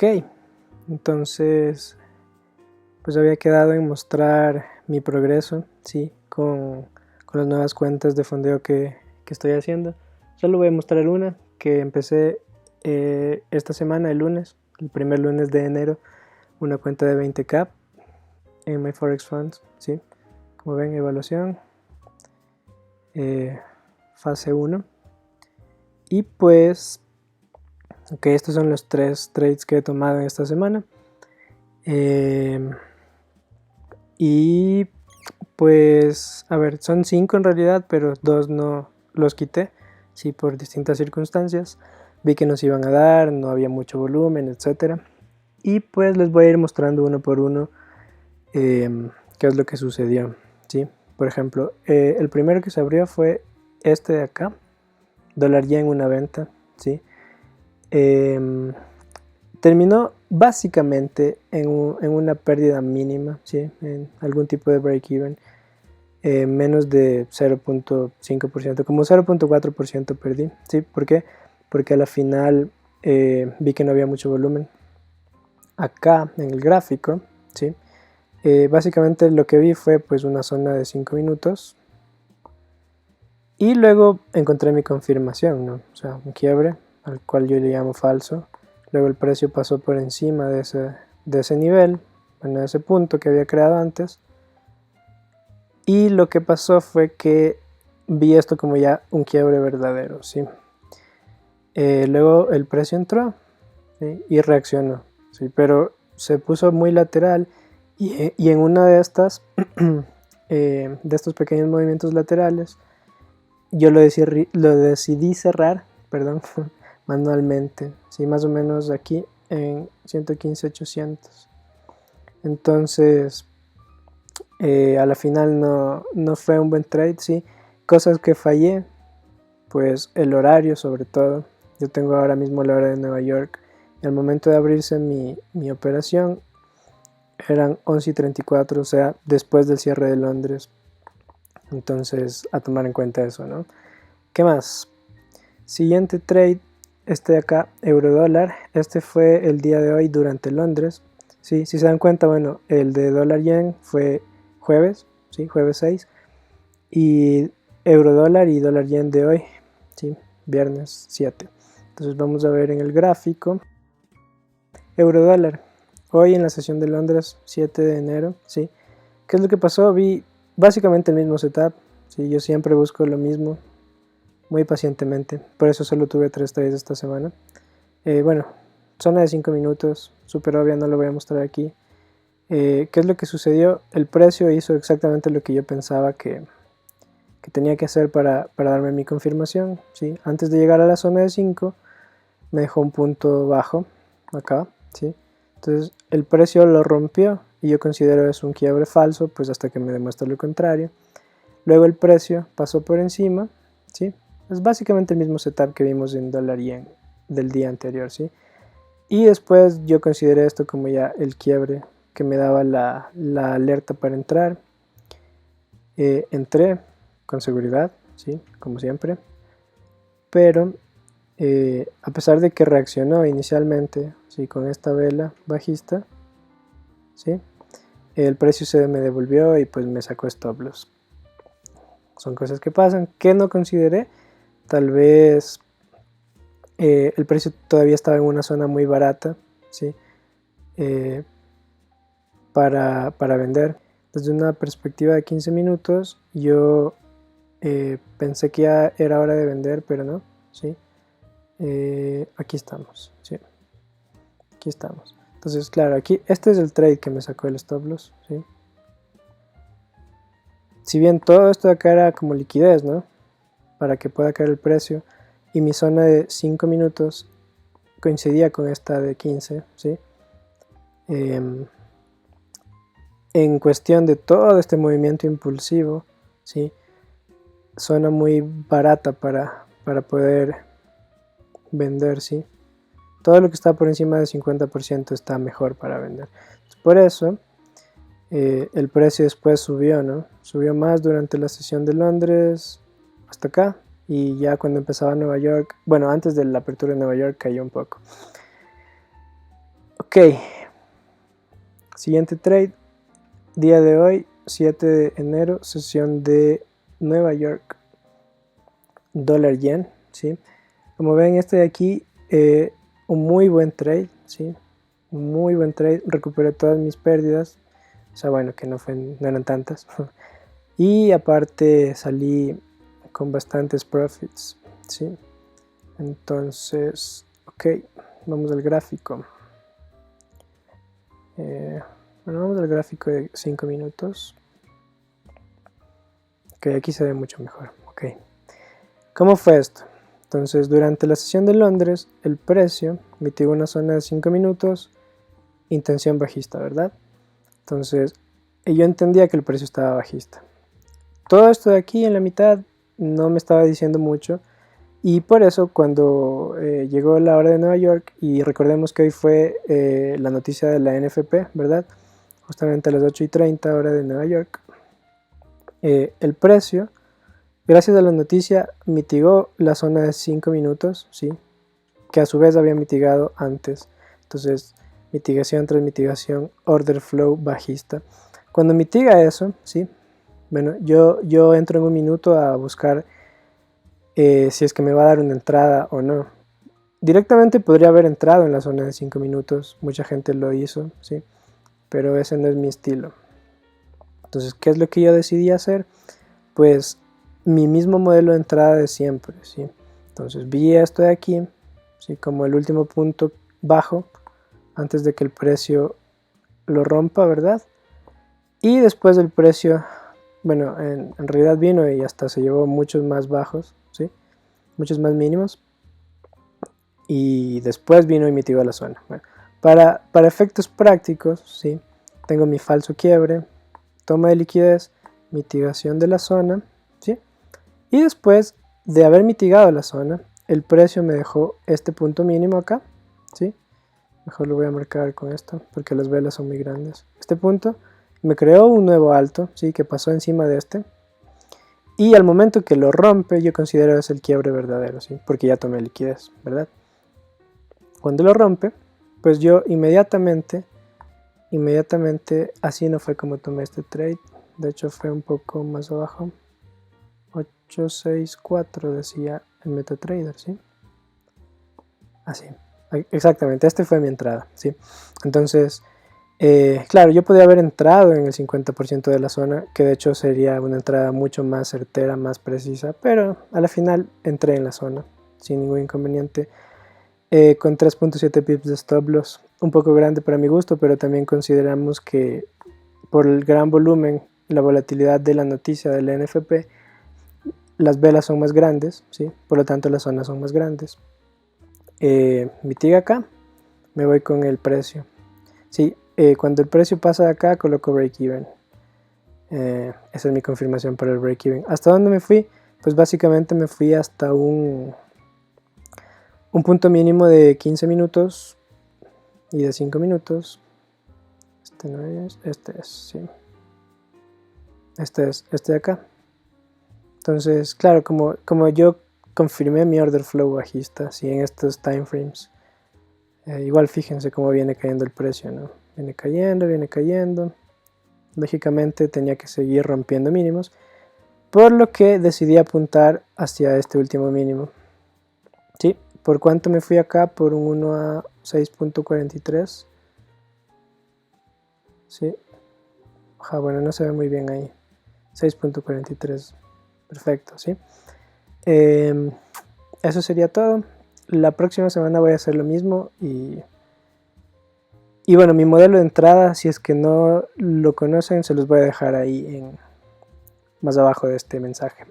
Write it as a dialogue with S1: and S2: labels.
S1: Ok, entonces pues había quedado en mostrar mi progreso, sí, con las nuevas cuentas de fondeo que estoy haciendo. Solo voy a mostrar una que empecé esta semana, el lunes, el primer lunes de enero, una cuenta de 20k en My Forex Funds, sí. Como ven, evaluación, fase 1. Y pues, ok, estos son los 3 trades que he tomado en esta semana. Y pues, a ver, son 5 en realidad, pero 2 no los quité, sí, por distintas circunstancias. Vi que nos iban a dar, no había mucho volumen, etc. Y pues les voy a ir mostrando uno por uno qué es lo que sucedió, ¿sí? Por ejemplo, el primero que se abrió fue este de acá, dólar yen, una venta, ¿sí? Terminó básicamente en una pérdida mínima, ¿sí? En algún tipo de break-even, menos de 0.5%, como 0.4% perdí, ¿sí? ¿Por qué? Porque a la final vi que no había mucho volumen. Acá en el gráfico, ¿sí? Básicamente lo que vi fue pues una zona de 5 minutos y luego encontré mi confirmación, ¿no? O sea, un quiebre al cual yo le llamo falso. Luego el precio pasó por encima de ese nivel, bueno, de ese punto que había creado antes. Y lo que pasó fue que vi esto como ya un quiebre verdadero, ¿sí? Luego el precio entró, ¿sí? Y reaccionó, ¿sí? Pero se puso muy lateral y en una de estas, de estos pequeños movimientos laterales, yo lo decidí cerrar, perdón, manualmente, ¿sí? Más o menos aquí en 115.800. Entonces, a la final no fue un buen trade, ¿sí? Cosas que fallé, pues el horario sobre todo. Yo tengo ahora mismo la hora de Nueva York y al momento de abrirse mi operación eran 11:34, o sea, después del cierre de Londres. Entonces, a tomar en cuenta eso, ¿no? ¿Qué más? Siguiente trade, este de acá, euro dólar. Este fue el día de hoy durante Londres. Sí, si se dan cuenta, bueno, el de dólar yen fue jueves, sí, jueves 6. Y euro dólar y dólar yen de hoy, sí, viernes 7. Entonces vamos a ver en el gráfico. Euro dólar, hoy en la sesión de Londres, 7 de enero, sí. ¿Qué es lo que pasó? Vi básicamente el mismo setup, sí, yo siempre busco lo mismo, muy pacientemente, por eso solo tuve 3 trades esta semana. Bueno, zona de 5 minutos, súper obvia, no lo voy a mostrar aquí. ¿Qué es lo que sucedió? El precio hizo exactamente lo que yo pensaba que tenía que hacer para darme mi confirmación, ¿sí? Antes de llegar a la zona de 5, me dejó un punto bajo, acá, ¿sí? Entonces el precio lo rompió y yo considero eso un quiebre falso, pues hasta que me demuestre lo contrario. Luego el precio pasó por encima, ¿sí? Es básicamente el mismo setup que vimos en dólar yen del día anterior, ¿sí? Y después yo consideré esto como ya el quiebre que me daba la alerta para entrar. Entré con seguridad, ¿sí? Como siempre. Pero a pesar de que reaccionó inicialmente, ¿sí? Con esta vela bajista, ¿sí? El precio se me devolvió y pues me sacó stop loss. Son cosas que pasan, que no consideré. Tal vez el precio todavía estaba en una zona muy barata, ¿sí? Para vender. Desde una perspectiva de 15 minutos, yo pensé que ya era hora de vender, pero no, ¿sí? Aquí estamos, ¿sí? Aquí estamos. Entonces, claro, aquí este es el trade que me sacó el stop loss, ¿sí? Si bien todo esto de acá era como liquidez, ¿no? Para que pueda caer el precio, y mi zona de 5 minutos coincidía con esta de 15, ¿sí? En cuestión de todo este movimiento impulsivo, ¿sí? Zona muy barata para poder vender, ¿sí? Todo lo que está por encima del 50% está mejor para vender. Por eso el precio después subió, ¿no? Subió más durante la sesión de Londres hasta acá, y ya cuando empezaba Nueva York, bueno, antes de la apertura de Nueva York cayó un poco. Ok, siguiente trade, día de hoy, 7 de enero, sesión de Nueva York, dólar yen, ¿sí? Como ven, este de aquí, un muy buen trade, ¿sí? Un muy buen trade, recuperé todas mis pérdidas, o sea, bueno, que no eran tantas, y aparte salí con bastantes profits, ¿sí? Entonces, ok, vamos al gráfico. Bueno, vamos al gráfico de 5 minutos. Ok, aquí se ve mucho mejor. Ok, ¿cómo fue esto? Entonces, durante la sesión de Londres, el precio mitigó una zona de 5 minutos, intención bajista, ¿verdad? Entonces, yo entendía que el precio estaba bajista. Todo esto de aquí en la mitad no me estaba diciendo mucho, y por eso cuando llegó la hora de Nueva York, y recordemos que hoy fue la noticia de la NFP, ¿verdad? Justamente a las 8:30 hora de Nueva York, el precio, gracias a la noticia, mitigó la zona de 5 minutos, ¿sí? Que a su vez había mitigado antes. Entonces, mitigación tras mitigación, order flow bajista. Cuando mitiga eso, ¿sí? Bueno, yo entro en un minuto a buscar si es que me va a dar una entrada o no. Directamente podría haber entrado en la zona de 5 minutos, mucha gente lo hizo, ¿sí? Pero ese no es mi estilo. Entonces, ¿qué es lo que yo decidí hacer? Pues mi mismo modelo de entrada de siempre, ¿sí? Entonces vi esto de aquí, ¿sí? Como el último punto bajo, antes de que el precio lo rompa, ¿verdad? Y después el precio, bueno, en realidad vino y hasta se llevó muchos más bajos, ¿sí? Muchos más mínimos. Y después vino y mitigó la zona. Bueno, para efectos prácticos, ¿sí? Tengo mi falso quiebre, toma de liquidez, mitigación de la zona, ¿sí? Y después de haber mitigado la zona, el precio me dejó este punto mínimo acá, ¿sí? Mejor lo voy a marcar con esto porque las velas son muy grandes. Este punto me creó un nuevo alto, ¿sí? Que pasó encima de este. Y al momento que lo rompe, yo considero es el quiebre verdadero, ¿sí? Porque ya tomé liquidez, ¿verdad? Cuando lo rompe, pues yo inmediatamente, así no fue como tomé este trade. De hecho fue un poco más abajo. 864 decía el MetaTrader, ¿sí? Así, exactamente, esta fue mi entrada, ¿sí? Entonces, claro, yo podía haber entrado en el 50% de la zona, que de hecho sería una entrada mucho más certera, más precisa, pero a la final entré en la zona, sin ningún inconveniente, con 3.7 pips de stop loss, un poco grande para mi gusto, pero también consideramos que por el gran volumen, la volatilidad de la noticia de la NFP, las velas son más grandes, ¿sí? Por lo tanto las zonas son más grandes. Mitiga acá, me voy con el precio. Sí, cuando el precio pasa de acá coloco break even. Esa es mi confirmación para el break even. ¿Hasta dónde me fui? Pues básicamente me fui hasta un punto mínimo de 15 minutos y de 5 minutos. Este no es, este es, sí. Este es este de acá. Entonces, claro, como yo confirmé mi order flow bajista, ¿sí? En estos time frames. Igual fíjense cómo viene cayendo el precio, ¿no? Viene cayendo. Lógicamente tenía que seguir rompiendo mínimos, por lo que decidí apuntar hacia este último mínimo. ¿Sí? ¿Por cuánto me fui acá? Por un 1 a 6.43. ¿Sí? Bueno, no se ve muy bien ahí. 6.43. Perfecto, ¿sí? Eso sería todo. La próxima semana voy a hacer lo mismo y bueno, mi modelo de entrada, si es que no lo conocen, se los voy a dejar ahí más abajo de este mensaje.